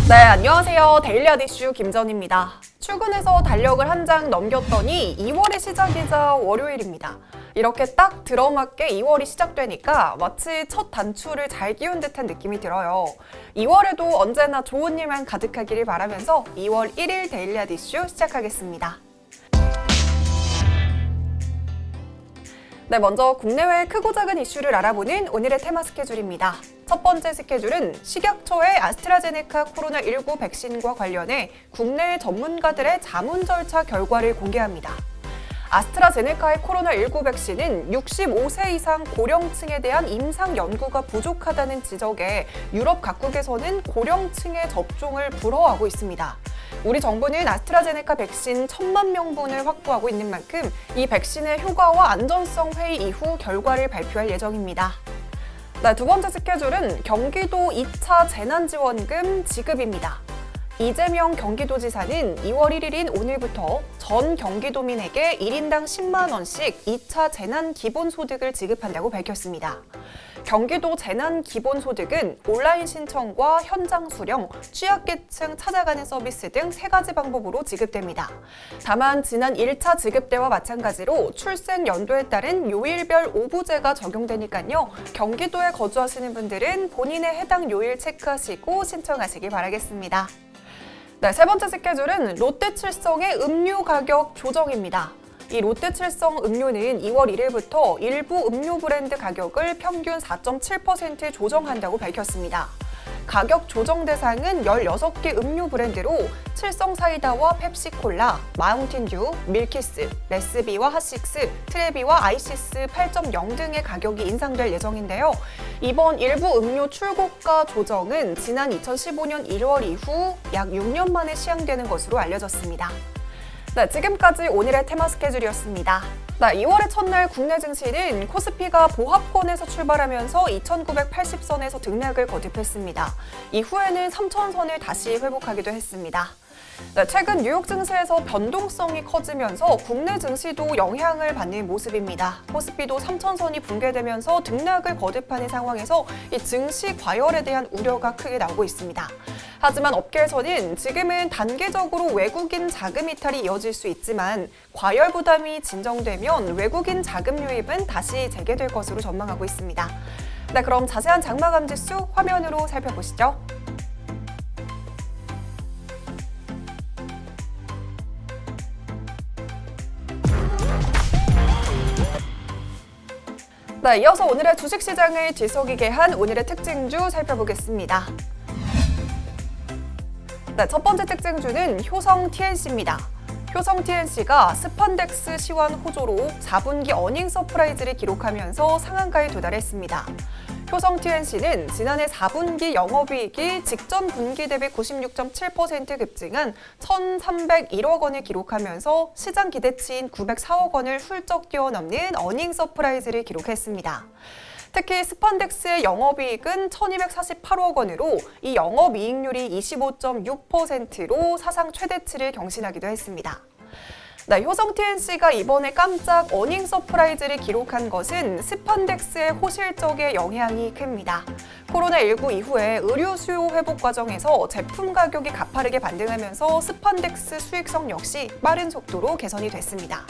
네, 안녕하세요. 데일리앗 이슈 김전입니다. 출근해서 달력을 한 장 넘겼더니 2월의 시작이자 월요일입니다. 이렇게 딱 들어맞게 2월이 시작되니까 마치 첫 단추를 잘 끼운 듯한 느낌이 들어요. 2월에도 언제나 좋은 일만 가득하기를 바라면서 2월 1일 데일리앗 이슈 시작하겠습니다. 네, 먼저 국내외 크고 작은 이슈를 알아보는 오늘의 테마 스케줄입니다. 첫 번째 스케줄은 식약처의 아스트라제네카 코로나19 백신과 관련해 국내 전문가들의 자문 절차 결과를 공개합니다. 아스트라제네카의 코로나19 백신은 65세 이상 고령층에 대한 임상 연구가 부족하다는 지적에 유럽 각국에서는 고령층의 접종을 불허하고 있습니다. 우리 정부는 아스트라제네카 백신 1,000만 명분을 확보하고 있는 만큼 이 백신의 효과와 안전성 회의 이후 결과를 발표할 예정입니다. 네, 두 번째 스케줄은 경기도 2차 재난지원금 지급입니다. 이재명 경기도지사는 2월 1일인 오늘부터 전 경기도민에게 1인당 10만 원씩 2차 재난기본소득을 지급한다고 밝혔습니다. 경기도 재난기본소득은 온라인 신청과 현장 수령, 취약계층 찾아가는 서비스 등 3가지 방법으로 지급됩니다. 다만 지난 1차 지급 때와 마찬가지로 출생 연도에 따른 요일별 오부제가 적용되니까요. 경기도에 거주하시는 분들은 본인의 해당 요일 체크하시고 신청하시기 바라겠습니다. 네, 세 번째 스케줄은 롯데칠성의 음료 가격 조정입니다. 이 롯데칠성 음료는 2월 1일부터 일부 음료 브랜드 가격을 평균 4.7% 조정한다고 밝혔습니다. 가격 조정 대상은 16개 음료 브랜드로 칠성 사이다와 펩시콜라, 마운틴듀, 밀키스, 레스비와 핫식스, 트레비와 아이시스 8.0 등의 가격이 인상될 예정인데요. 이번 일부 음료 출고가 조정은 지난 2015년 1월 이후 약 6년 만에 시행되는 것으로 알려졌습니다. 네, 지금까지 오늘의 테마 스케줄이었습니다. 네, 2월의 첫날 국내 증시는 코스피가 보합권에서 출발하면서 2,980선에서 등락을 거듭했습니다. 이후에는 3,000선을 다시 회복하기도 했습니다. 네, 최근 뉴욕 증시에서 변동성이 커지면서 국내 증시도 영향을 받는 모습입니다. 코스피도 3,000선이 붕괴되면서 등락을 거듭하는 상황에서 이 증시 과열에 대한 우려가 크게 나오고 있습니다. 하지만 업계에서는 지금은 단계적으로 외국인 자금 이탈이 이어질 수 있지만 과열 부담이 진정되면 외국인 자금 유입은 다시 재개될 것으로 전망하고 있습니다. 네, 그럼 자세한 장마감 지수 화면으로 살펴보시죠. 네, 이어서 오늘의 주식시장을 뒤섞이게 한 오늘의 특징주 살펴보겠습니다. 네, 첫 번째 특징주는 효성 TNC입니다. 효성 TNC가 스판덱스 시완 호조로 4분기 어닝 서프라이즈를 기록하면서 상한가에 도달했습니다. 효성 TNC는 지난해 4분기 영업이익이 직전 분기 대비 96.7% 급증한 1,301억 원을 기록하면서 시장 기대치인 904억 원을 훌쩍 뛰어넘는 어닝 서프라이즈를 기록했습니다. 특히 스판덱스의 영업이익은 1,248억 원으로 이 영업이익률이 25.6%로 사상 최대치를 경신하기도 했습니다. 네, 효성 TNC가 이번에 깜짝 어닝 서프라이즈를 기록한 것은 스판덱스의 호실적의 영향이 큽니다. 코로나19 이후에 의류 수요 회복 과정에서 제품 가격이 가파르게 반등하면서 스판덱스 수익성 역시 빠른 속도로 개선이 됐습니다.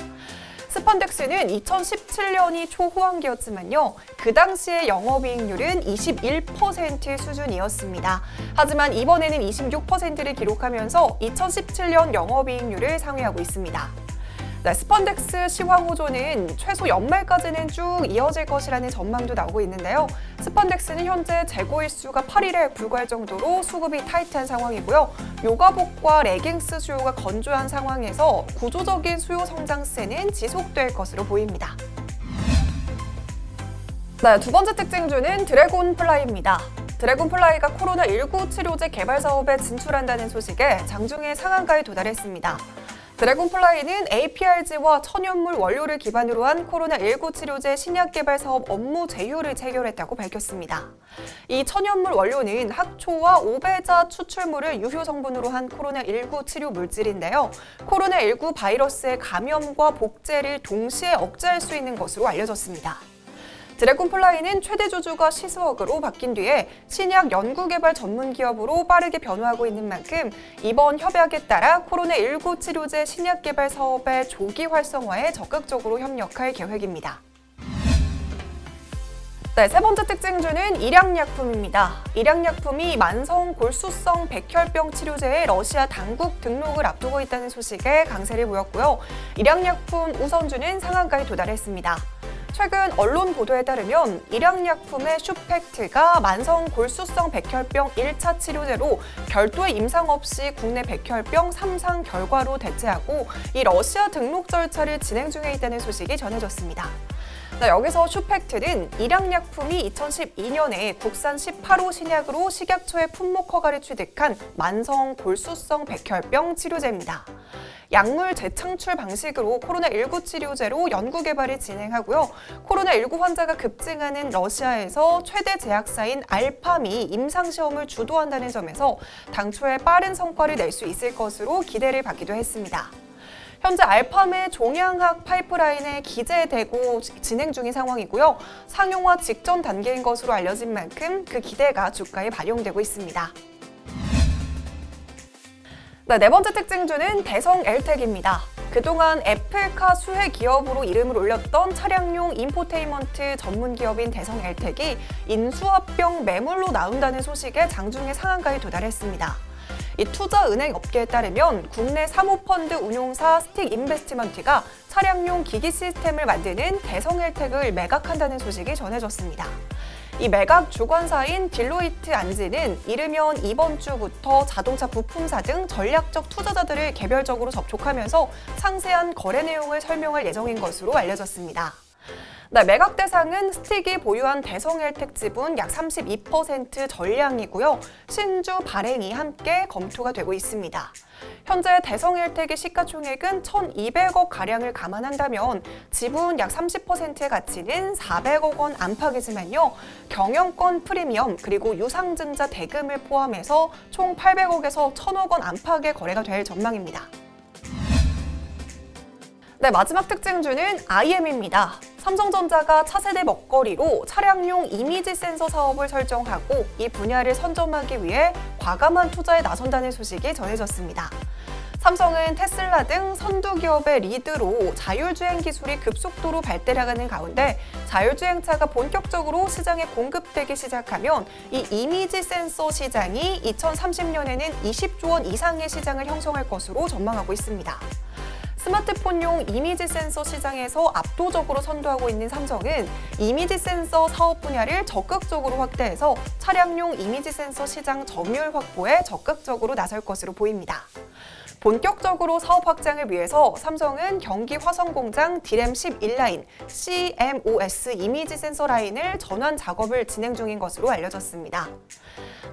스판덱스는 2017년이 초호황기였지만요. 그 당시의 영업이익률은 21% 수준이었습니다. 하지만 이번에는 26%를 기록하면서 2017년 영업이익률을 상회하고 있습니다. 네, 스판덱스 시황호조는 최소 연말까지는 쭉 이어질 것이라는 전망도 나오고 있는데요. 스판덱스는 현재 재고 일수가 8일에 불과할 정도로 수급이 타이트한 상황이고요. 요가복과 레깅스 수요가 건조한 상황에서 구조적인 수요 성장세는 지속될 것으로 보입니다. 네, 두 번째 특징주는 드래곤플라이입니다. 드래곤플라이가 코로나19 치료제 개발 사업에 진출한다는 소식에 장중에 상한가에 도달했습니다. 드래곤플라이는 APRG와 천연물 원료를 기반으로 한 코로나19 치료제 신약 개발 사업 업무 제휴를 체결했다고 밝혔습니다. 이 천연물 원료는 학초와 오배자 추출물을 유효 성분으로 한 코로나19 치료 물질인데요. 코로나19 바이러스의 감염과 복제를 동시에 억제할 수 있는 것으로 알려졌습니다. 드래곤플라이는 최대 주주가 시스워크로 바뀐 뒤에 신약 연구개발 전문 기업으로 빠르게 변화하고 있는 만큼 이번 협약에 따라 코로나19 치료제 신약 개발 사업의 조기 활성화에 적극적으로 협력할 계획입니다. 네, 세 번째 특징주는 일양약품입니다. 일양약품이 만성 골수성 백혈병 치료제의 러시아 당국 등록을 앞두고 있다는 소식에 강세를 보였고요. 일양약품 우선주는 상한가에 도달했습니다. 최근 언론 보도에 따르면 일양약품의 슈팩트가 만성 골수성 백혈병 1차 치료제로 별도의 임상 없이 국내 백혈병 3상 결과로 대체하고 이 러시아 등록 절차를 진행 중에 있다는 소식이 전해졌습니다. 여기서 슈팩트는 일양약품이 2012년에 국산 18호 신약으로 식약처의 품목 허가를 취득한 만성 골수성 백혈병 치료제입니다. 약물 재창출 방식으로 코로나19 치료제로 연구개발을 진행하고요. 코로나19 환자가 급증하는 러시아에서 최대 제약사인 알팜이 임상시험을 주도한다는 점에서 당초에 빠른 성과를 낼 수 있을 것으로 기대를 받기도 했습니다. 현재 알팜의 종양학 파이프라인에 기재되고 진행 중인 상황이고요. 상용화 직전 단계인 것으로 알려진 만큼 그 기대가 주가에 반영되고 있습니다. 네 번째 특징주는 대성 엘텍입니다. 그동안 애플카 수혜 기업으로 이름을 올렸던 차량용 인포테인먼트 전문 기업인 대성 엘텍이 인수합병 매물로 나온다는 소식에 장중에 상한가에 도달했습니다. 이 투자은행 업계에 따르면 국내 사모펀드 운용사 스틱 인베스트먼트가 차량용 기기 시스템을 만드는 대성헬텍을 매각한다는 소식이 전해졌습니다. 이 매각 주관사인 딜로이트 안지는 이르면 이번 주부터 자동차 부품사 등 전략적 투자자들을 개별적으로 접촉하면서 상세한 거래 내용을 설명할 예정인 것으로 알려졌습니다. 매각 대상은 스틱이 보유한 대성헬텍 지분 약 32% 전량이고요. 신주 발행이 함께 검토가 되고 있습니다. 현재 대성헬텍의 시가총액은 1,200억 가량을 감안한다면 지분 약 30%의 가치는 400억 원 안팎이지만요. 경영권 프리미엄 그리고 유상증자 대금을 포함해서 총 800억에서 1,000억 원 안팎의 거래가 될 전망입니다. 마지막 특징주는 IM입니다. 삼성전자가 차세대 먹거리로 차량용 이미지 센서 사업을 설정하고 이 분야를 선점하기 위해 과감한 투자에 나선다는 소식이 전해졌습니다. 삼성은 테슬라 등 선두 기업의 리드로 자율주행 기술이 급속도로 발달해가는 가운데 자율주행차가 본격적으로 시장에 공급되기 시작하면 이 이미지 센서 시장이 2030년에는 20조 원 이상의 시장을 형성할 것으로 전망하고 있습니다. 스마트폰용 이미지 센서 시장에서 압도적으로 선도하고 있는 삼성은 이미지 센서 사업 분야를 적극적으로 확대해서 차량용 이미지 센서 시장 점유율 확보에 적극적으로 나설 것으로 보입니다. 본격적으로 사업 확장을 위해서 삼성은 경기 화성공장 디램 11라인 CMOS 이미지 센서 라인을 전환 작업을 진행 중인 것으로 알려졌습니다.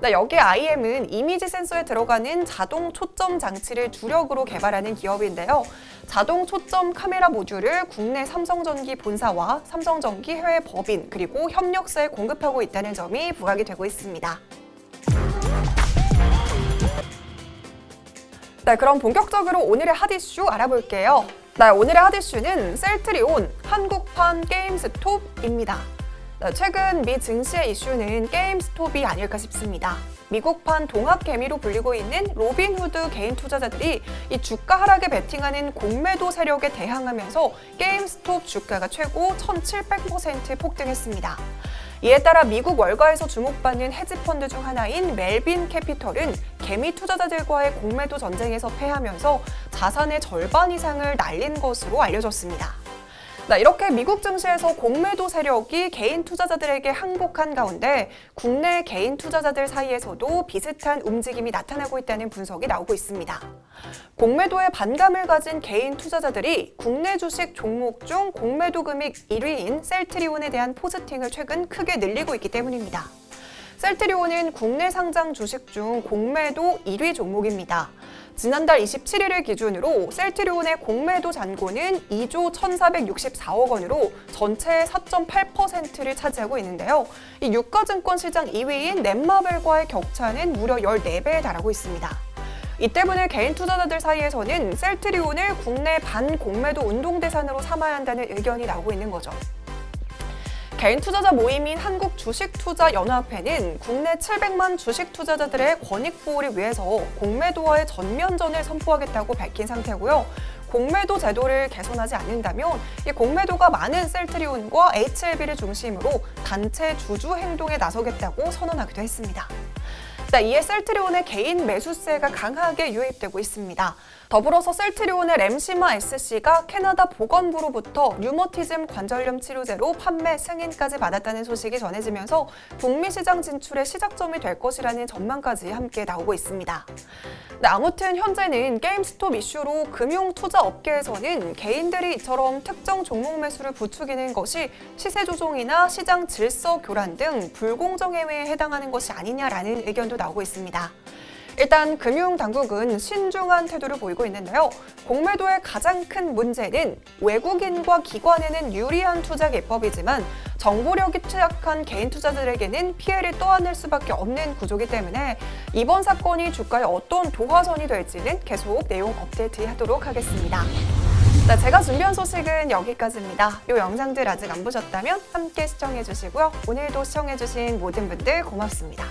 여기에 IM은 이미지 센서에 들어가는 자동 초점 장치를 주력으로 개발하는 기업인데요. 자동 초점 카메라 모듈을 국내 삼성전기 본사와 삼성전기 해외 법인 그리고 협력사에 공급하고 있다는 점이 부각이 되고 있습니다. 그럼 본격적으로 오늘의 핫이슈 알아볼게요. 오늘의 핫이슈는 셀트리온, 한국판 게임스톱입니다. 최근 미 증시의 이슈는 게임스톱이 아닐까 싶습니다. 미국판 동학개미로 불리고 있는 로빈후드 개인 투자자들이 이 주가 하락에 베팅하는 공매도 세력에 대항하면서 게임스톱 주가가 최고 1,700% 폭등했습니다. 이에 따라 미국 월가에서 주목받는 헤지펀드 중 하나인 멜빈 캐피털은 개미 투자자들과의 공매도 전쟁에서 패하면서 자산의 절반 이상을 날린 것으로 알려졌습니다. 이렇게 미국 증시에서 공매도 세력이 개인 투자자들에게 항복한 가운데 국내 개인 투자자들 사이에서도 비슷한 움직임이 나타나고 있다는 분석이 나오고 있습니다. 공매도에 반감을 가진 개인 투자자들이 국내 주식 종목 중 공매도 금액 1위인 셀트리온에 대한 포스팅을 최근 크게 늘리고 있기 때문입니다. 셀트리온은 국내 상장 주식 중 공매도 1위 종목입니다. 지난달 27일을 기준으로 셀트리온의 공매도 잔고는 2조 1,464억 원으로 전체의 4.8%를 차지하고 있는데요. 이 유가증권 시장 2위인 넷마블과의 격차는 무려 14배에 달하고 있습니다. 이 때문에 개인 투자자들 사이에서는 셀트리온을 국내 반공매도 운동대상으로 삼아야 한다는 의견이 나오고 있는 거죠. 개인 투자자 모임인 한국주식투자연합회는 국내 700만 주식 투자자들의 권익 보호를 위해서 공매도와의 전면전을 선포하겠다고 밝힌 상태고요. 공매도 제도를 개선하지 않는다면 이 공매도가 많은 셀트리온과 HLB를 중심으로 단체 주주 행동에 나서겠다고 선언하기도 했습니다. 이에 셀트리온의 개인 매수세가 강하게 유입되고 있습니다. 더불어서 셀트리온의 램시마 SC가 캐나다 보건부로부터 류머티즘 관절염 치료제로 판매 승인까지 받았다는 소식이 전해지면서 북미 시장 진출의 시작점이 될 것이라는 전망까지 함께 나오고 있습니다. 아무튼 현재는 게임스톱 이슈로 금융 투자 업계에서는 개인들이 이처럼 특정 종목 매수를 부추기는 것이 시세 조종이나 시장 질서 교란 등 불공정 행위에 해당하는 것이 아니냐라는 의견도 나오고 있습니다. 일단 금융당국은 신중한 태도를 보이고 있는데요. 공매도의 가장 큰 문제는 외국인과 기관에는 유리한 투자 기법이지만 정보력이 취약한 개인 투자자들에게는 피해를 떠안을 수밖에 없는 구조이기 때문에 이번 사건이 주가에 어떤 도화선이 될지는 계속 내용 업데이트하도록 하겠습니다. 제가 준비한 소식은 여기까지입니다. 이 영상들 아직 안 보셨다면 함께 시청해주시고요. 오늘도 시청해주신 모든 분들 고맙습니다.